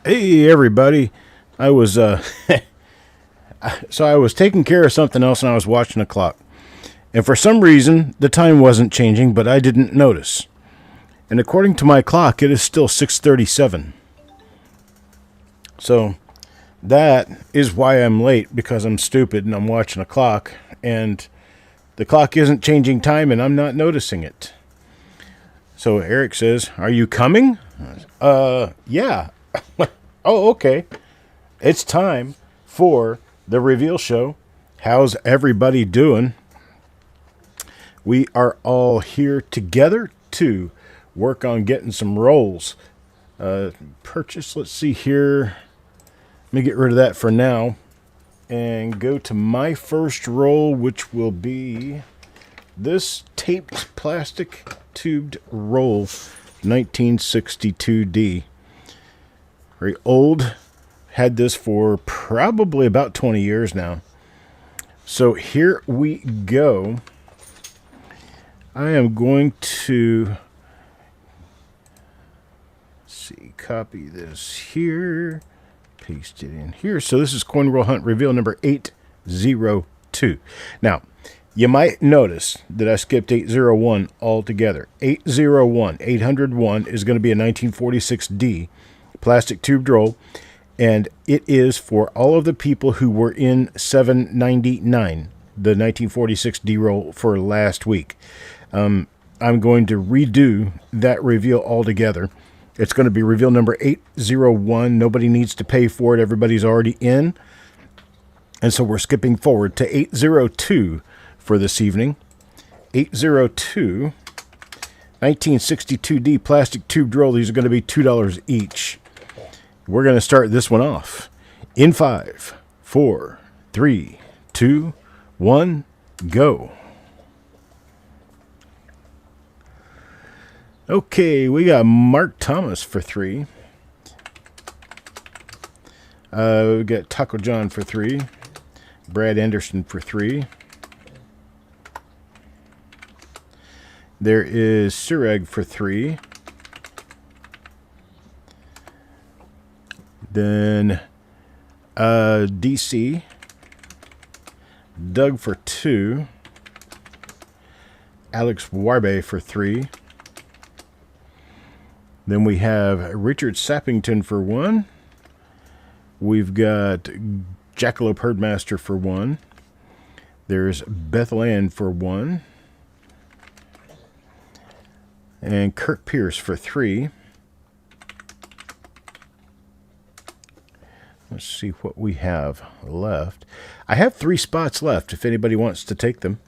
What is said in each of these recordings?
Hey everybody. I was so I was taking care of something else and I was watching the clock. And for some reason the time wasn't changing, but I didn't notice. And according to my clock, it is still 6:37. So that is why I'm late, because I'm stupid and I'm watching the clock and the clock isn't changing time and I'm not noticing it. So Eric says, "Are you coming?" Yeah. Oh, okay. It's time for the reveal show. How's everybody doing? We are all here together to work on getting some rolls. Purchase, let's see here. Let me get rid of that for now and go to my first roll, which will be this taped plastic tubed roll, 1962D. Very old. Had this for probably about 20 years now. So here we go. I am going to copy this here, paste it in here. So this is Coin Roll Hunt reveal number 802. Now, you might notice that I skipped 801 altogether. 801 is going to be a 1946D plastic tubed roll. And it is for all of the people who were in 799, the 1946 D-roll for last week. I'm going to redo that reveal altogether. It's going to be reveal number 801. Nobody needs to pay for it. Everybody's already in. And so we're skipping forward to 802 for this evening. 802, 1962D plastic tubed roll. These are going to be $2 each. We're going to start this one off in 5, 4, 3, 2, 1, go. Okay, we got Mark Thomas for 3. We got Taco John for 3. Brad Anderson for 3. There is Sureg for 3. Then DC, Doug for 2, Alex Warbe for 3. Then we have Richard Sappington for 1. We've got Jackalope Herdmaster for 1. There's Bethel Ann for 1. And Kurt Pierce for 3. Let's see what we have left. I have 3 spots left if anybody wants to take them.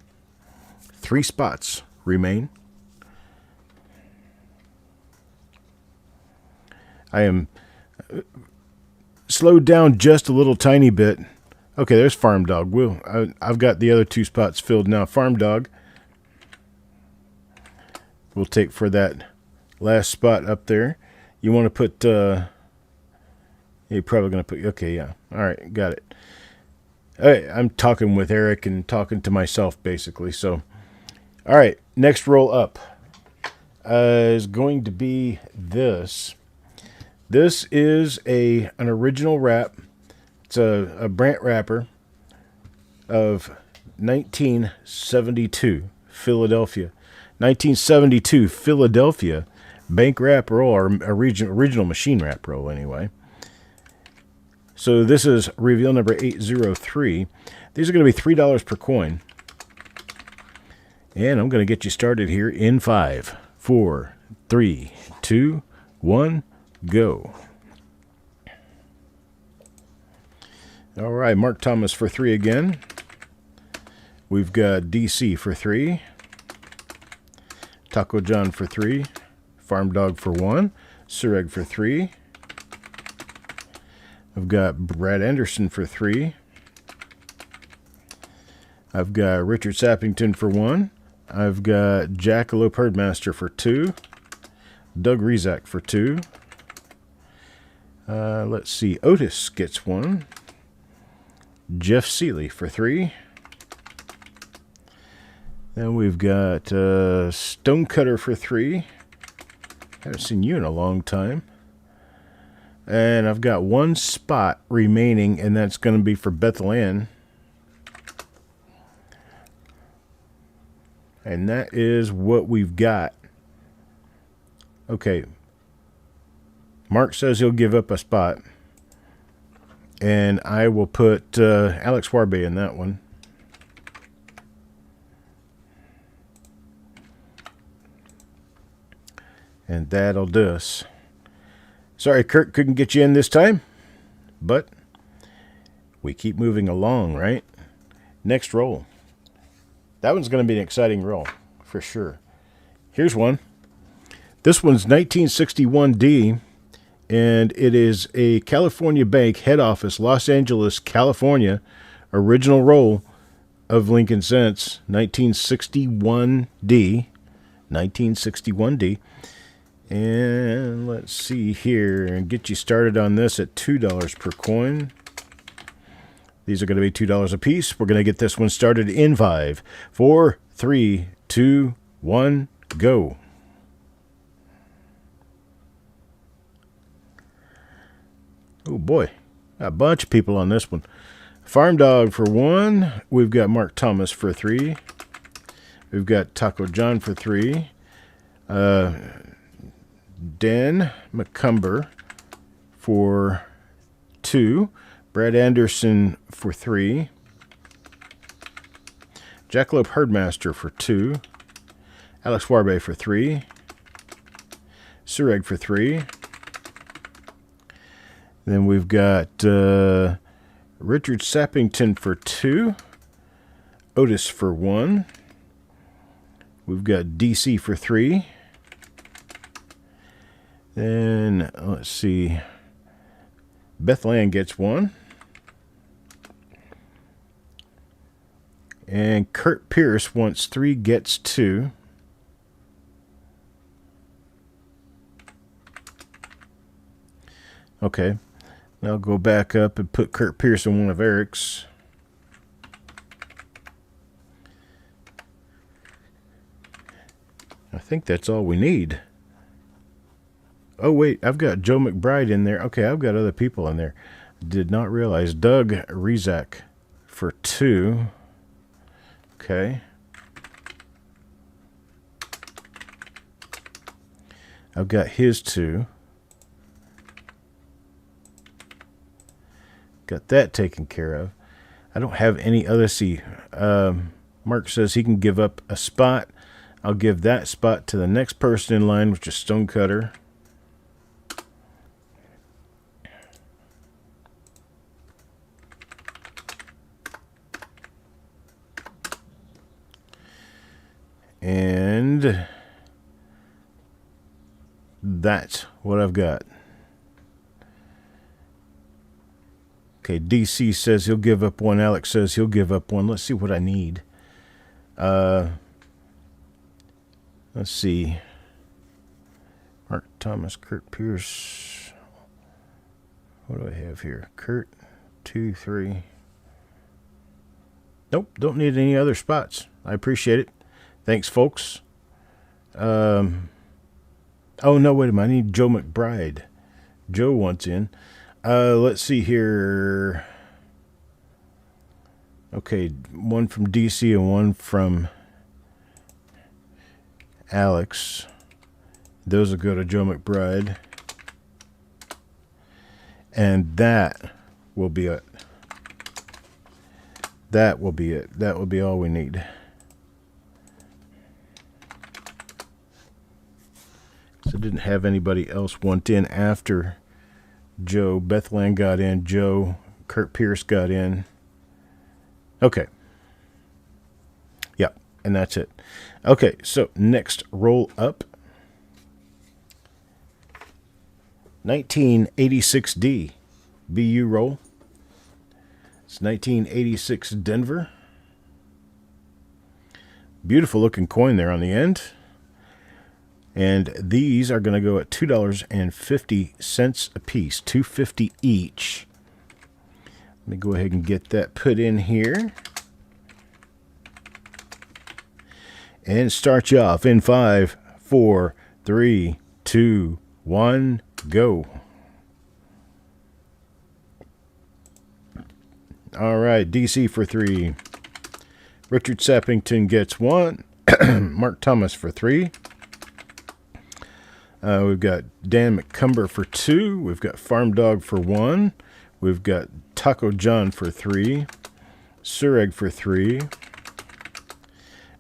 3 spots remain. I am slowed down just a little tiny bit. Okay, there's Farm Dog. I've got the other 2 spots filled now. Farm Dog we'll take for that last spot up there. You want to put... You're probably going to put... Okay, yeah. All right, got it. All right, I'm talking with Eric and talking to myself, basically. So, all right, next roll up is going to be this. This is an original wrap. It's a Brandt wrapper of 1972, Philadelphia. 1972, Philadelphia bank wrap roll, or original machine wrap roll, anyway. So this is reveal number 803. These are going to be $3 per coin. And I'm going to get you started here in 5, 4, 3, 2, 1, go. All right, Mark Thomas for 3 again. We've got DC for 3. Taco John for 3. Farm Dog for 1. Sureg for 3. I've got Brad Anderson for 3. I've got Richard Sappington for 1. I've got Jackalope Herdmaster for 2. Doug Rezak for 2. Let's see. Otis gets 1. Jeff Seeley for 3. Then we've got Stonecutter for 3. Haven't seen you in a long time. And I've got one spot remaining, and that's going to be for Bethlehem. And that is what we've got. Okay. Mark says he'll give up a spot. And I will put Alex Warbe in that one. And that'll do us. Sorry, Kurt couldn't get you in this time. But we keep moving along, right? Next roll. That one's going to be an exciting roll, for sure. Here's one. This one's 1961D, and it is a California Bank head office, Los Angeles, California. Original roll of Lincoln Cents, 1961D. 1961D. And let's see here and get you started on this at $2 per coin. These are going to be $2 a piece. We're going to get this one started in 5, 4, 3, 2, 1, go. Oh boy, a bunch of people on this one. Farm Dog for 1. We've got Mark Thomas for 3. We've got Taco John for 3. Dan McCumber for 2. Brad Anderson for 3. Jackalope Herdmaster for 2. Alex Warbe for 3. Sureg for 3. Then we've got Richard Sappington for 2. Otis for 1. We've got DC for 3. Then, let's see, Bethlehem gets 1. And Kurt Pierce wants 3, gets 2. Okay, I'll go back up and put Kurt Pierce in one of Eric's. I think that's all we need. Oh, wait, I've got Joe McBride in there. Okay, I've got other people in there. Did not realize. Doug Rezak for 2. Okay. I've got his 2. Got that taken care of. I don't have any other. See, Mark says he can give up a spot. I'll give that spot to the next person in line, which is Stonecutter. And that's what I've got. Okay, DC says he'll give up 1. Alex says he'll give up 1. Let's see what I need. Let's see. Mark Thomas, Kurt Pierce. What do I have here? Kurt, 2, 3. Nope, don't need any other spots. I appreciate it. Thanks, folks. Oh, no, wait a minute. I need Joe McBride. Joe wants in. Let's see here. Okay, 1 from DC and 1 from Alex. Those will go to Joe McBride. And that will be it. That will be it. That will be all we need. So I didn't have anybody else want in after Joe. Bethlehem got in. Joe. Kurt Pierce got in. Okay. Yep. And that's it. Okay. So next roll up. 1986D. BU roll. It's 1986 Denver. Beautiful looking coin there on the end. And these are going to go at $2.50 a piece, $2.50 each. Let me go ahead and get that put in here. And start you off in 5, 4, 3, 2, 1, go. All right, DC for 3. Richard Sappington gets 1. Mark Thomas for 3. We've got Dan McCumber for 2. We've got Farm Dog for 1. We've got Taco John for 3. Sureg for 3.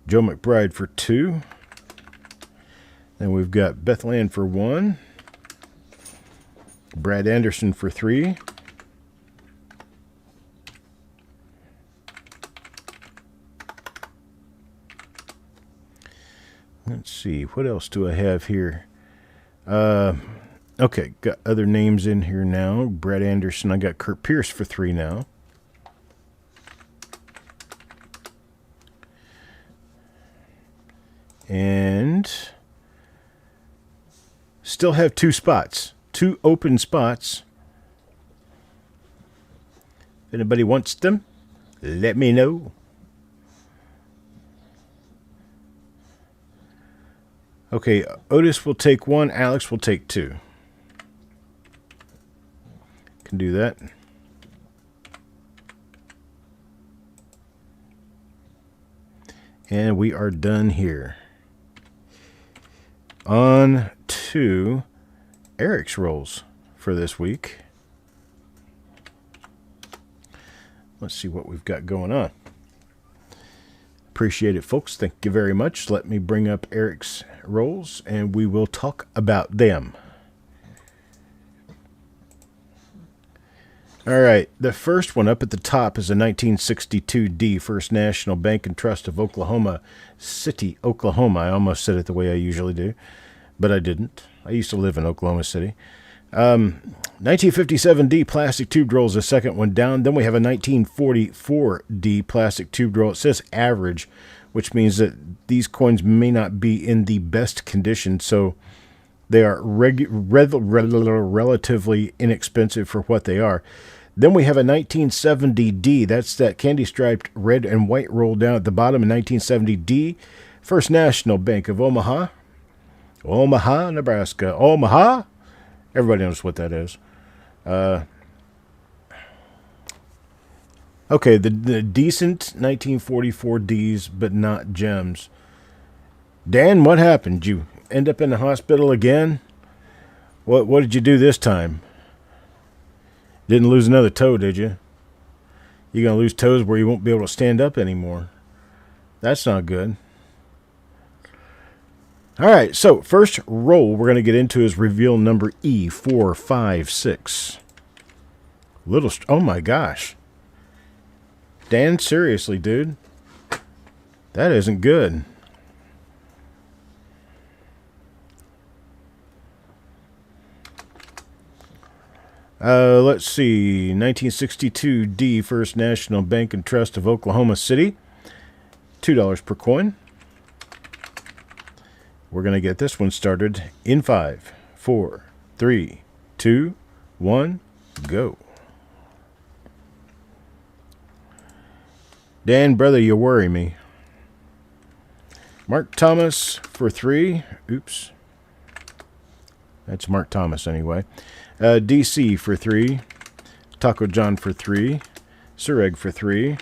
Joe McBride for 2. Then we've got Bethlehem for 1. Brad Anderson for 3. Let's see, what else do I have here? Okay, got other names in here now. Brad Anderson, I got Kurt Pierce for 3 now. And still have 2 spots. 2 open spots. If anybody wants them, let me know. Okay, Otis will take 1. Alex will take 2. Can do that. And we are done here. On to Eric's rolls for this week. Let's see what we've got going on. Appreciate it, folks. Thank you very much. Let me bring up Eric's rolls, and we will talk about them. All right, the first one up at the top is a 1962D First National Bank and Trust of Oklahoma City, Oklahoma. I almost said it the way I usually do, but I didn't. I used to live in Oklahoma City. 1957D plastic tube roll is the second one down. Then we have a 1944D plastic tube roll. It says average, which means that these coins may not be in the best condition, so they are relatively inexpensive for what they are. Then we have a 1970D. That's that candy-striped red and white roll down at the bottom. A 1970D, First National Bank of Omaha. Omaha, Nebraska. Omaha? Everybody knows what that is. Okay, the decent 1944 Ds, but not gems. Dan, what happened? You end up in the hospital again? What did you do this time? Didn't lose another toe, did you? You're going to lose toes where you won't be able to stand up anymore. That's not good. All right, so first roll we're going to get into is reveal number E456. Oh my gosh. Dan, seriously, dude. That isn't good. Let's see. 1962D First National Bank and Trust of Oklahoma City. $2 per coin. We're going to get this one started in 5, 4, 3, 2, 1, go. Dan, brother, you worry me. Mark Thomas for 3. Oops. That's Mark Thomas anyway. DC for 3. Taco John for 3. Sureg for 3.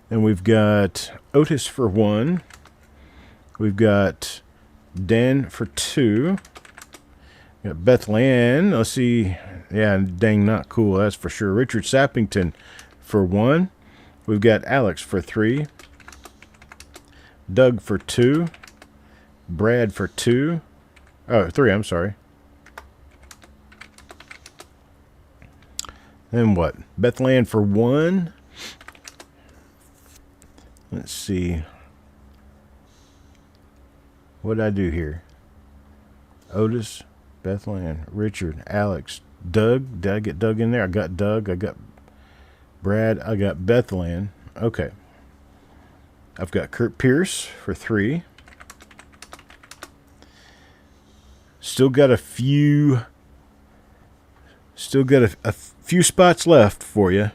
Then we've got Otis for 1. We've got Dan for 2. We got Bethlehem. Let's see. Yeah, dang, not cool. That's for sure. Richard Sappington for 1. We've got Alex for 3. Doug for 2. Brad for 2. Oh, 3, I'm sorry. Then what? Bethlehem for 1. Let's see. What did I do here? Otis, Bethlehem, Richard, Alex, Doug. Did I get Doug in there? I got Doug. I got Brad. I got Bethlehem. Okay. I've got Kurt Pierce for 3. Still got a few spots left for you.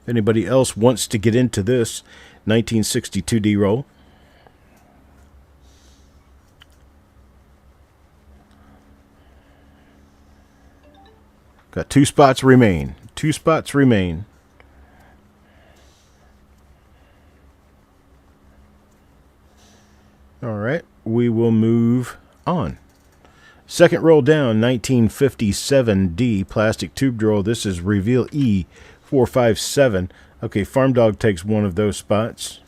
If anybody else wants to get into this 1962D roll. Got 2 spots remain. 2 spots remain. All right, we will move on. Second roll down, 1957D plastic tube drawer. This is reveal E457. Okay, Farm Dog takes one of those spots.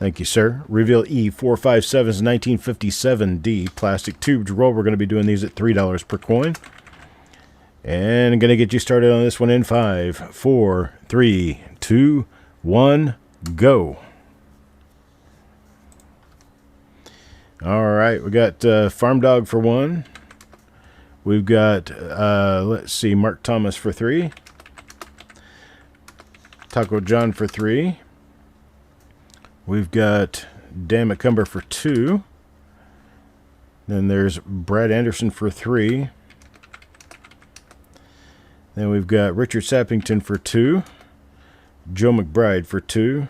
Thank you, sir. Reveal E457 is 1957D plastic tube drawer. We're going to be doing these at $3 per coin. And I'm going to get you started on this one in 5, 4, 3, 2, 1, go. All right, we got Farm Dog for 1. We've got, let's see, Mark Thomas for 3. Taco John for 3. We've got Dan McCumber for 2. Then there's Brad Anderson for 3. Then we've got Richard Sappington for 2. Joe McBride for 2.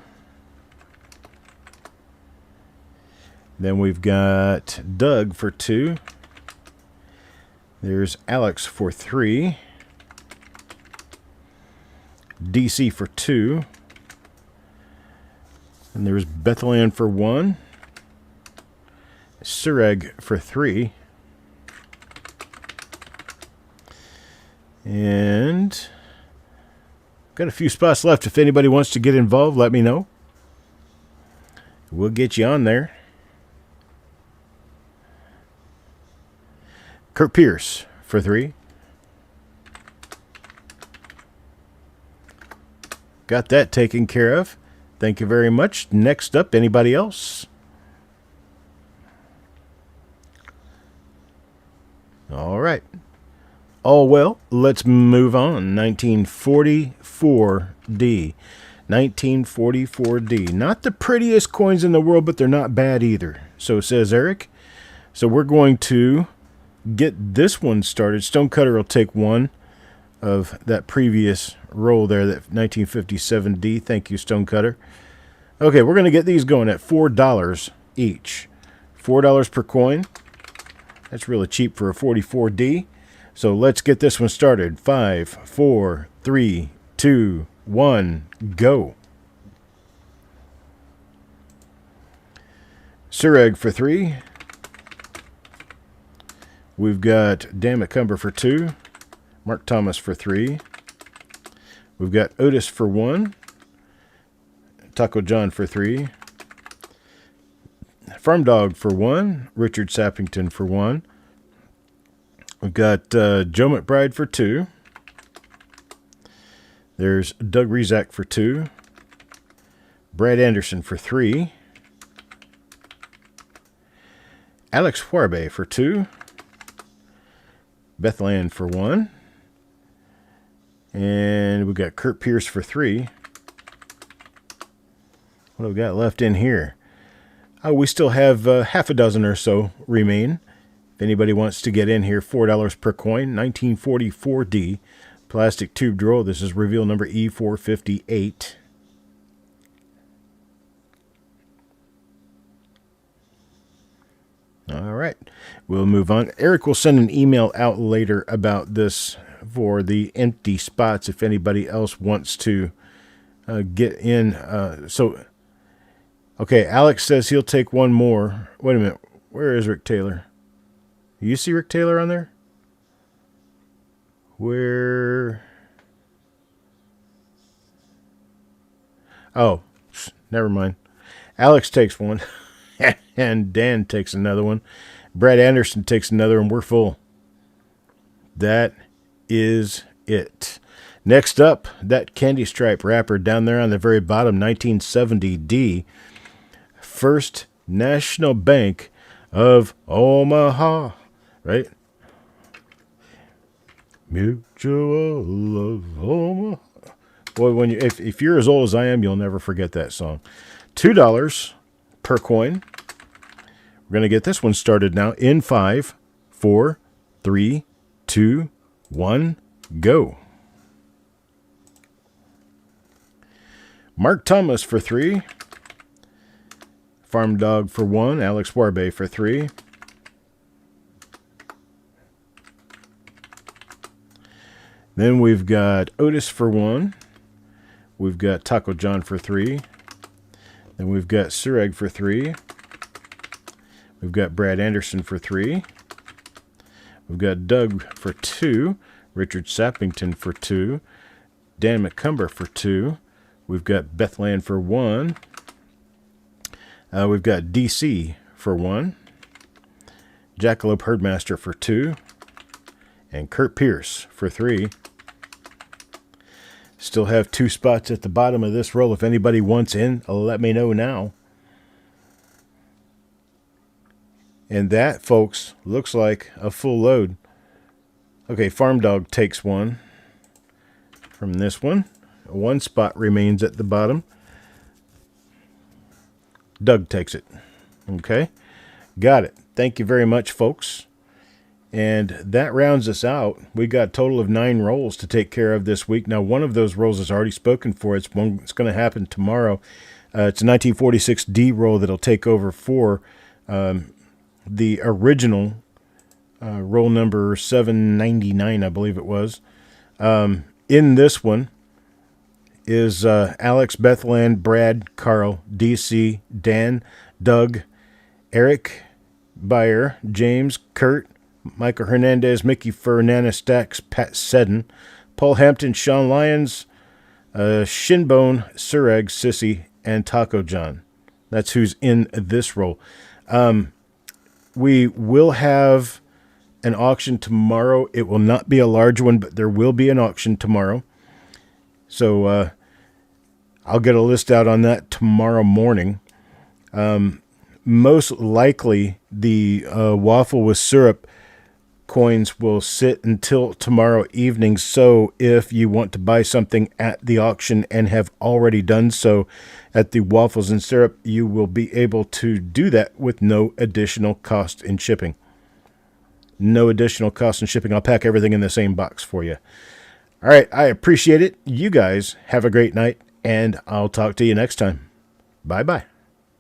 Then we've got Doug for 2. There's Alex for 3. DC for 2. And there's Bethlehem for 1. Sureg for 3. And got a few spots left. If anybody wants to get involved, let me know. We'll get you on there. Kurt Pierce for 3. Got that taken care of. Thank you very much. Next up, anybody else? All right. All well, let's move on. 1944D. 1944D. Not the prettiest coins in the world, but they're not bad either. So says Eric. So we're going to get this one started. Stonecutter will take one of that previous roll there, that 1957D. Thank you, Stonecutter. Okay, we're going to get these going at $4 each. $4 per coin. That's really cheap for a 44D. So let's get this one started. 5, 4, 3, 2, 1, go. Sureg for 3. We've got Dan McCumber for 2. Mark Thomas for 3. We've got Otis for 1. Taco John for 3. Farm Dog for 1. Richard Sappington for 1. We've got Joe McBride for 2. There's Doug Rezak for 2. Brad Anderson for 3. Alex Huarbe for 2. Bethlehem for 1. And we've got Kurt Pierce for 3. What have we got left in here? Oh, we still have half a dozen or so remain. If anybody wants to get in here, $4 per coin. 1944D plastic tube drawer. This is reveal number E458. All right, we'll move on. Eric will send an email out later about this for the empty spots if anybody else wants to get in. Okay, Alex says he'll take one more. Wait a minute. Where is Rick Taylor? You see Rick Taylor on there? Where? Oh, never mind. Alex takes one. And Dan takes another one. Brad Anderson takes another, and we're full. That is it. Next up, that candy stripe wrapper down there on the very bottom, 1970D. First National Bank of Omaha, right? Mutual of Omaha. Boy, when you if you're as old as I am, you'll never forget that song. $2 per coin. We're going to get this one started now in 5, 4, 3, 2, 1, go. Mark Thomas for 3. Farm Dog for 1. Alex Warbe for 3. Then we've got Otis for 1. We've got Taco John for 3. Then we've got Sureg for 3. We've got Brad Anderson for 3. We've got Doug for 2. Richard Sappington for 2. Dan McCumber for 2. We've got Bethland for 1. We've got DC for 1. Jackalope Herdmaster for 2. And Kurt Pierce for 3. Still have 2 spots at the bottom of this roll. If anybody wants in, let me know now. And that, folks, looks like a full load. Okay, Farm Dog takes 1 from this one. 1 spot remains at the bottom. Doug takes it. Okay, got it. Thank you very much, folks. And that rounds us out. We got a total of 9 rolls to take care of this week. Now, one of those rolls is already spoken for. It's going to happen tomorrow. It's a 1946 D roll that'll take over for the original roll number 799, I believe it was. In this one is Alex, Bethland, Brad, Carl, DC, Dan, Doug, Eric, Beyer, James, Kurt, Michael Hernandez, Mickey Fernandez Stacks, Pat Seddon, Paul Hampton, Sean Lyons, Shinbone, Sureg, Sissy, and Taco John. That's who's in this roll. We will have an auction tomorrow. It will not be a large one, but there will be an auction tomorrow. So I'll get a list out on that tomorrow morning. Most likely, the waffle with syrup coins will sit until tomorrow evening. So if you want to buy something at the auction and have already done so at the waffles and syrup, you will be able to do that with no additional cost in shipping. No additional cost in shipping. I'll pack everything in the same box for you. All right. I appreciate it. You guys have a great night, and I'll talk to you next time. Bye-bye.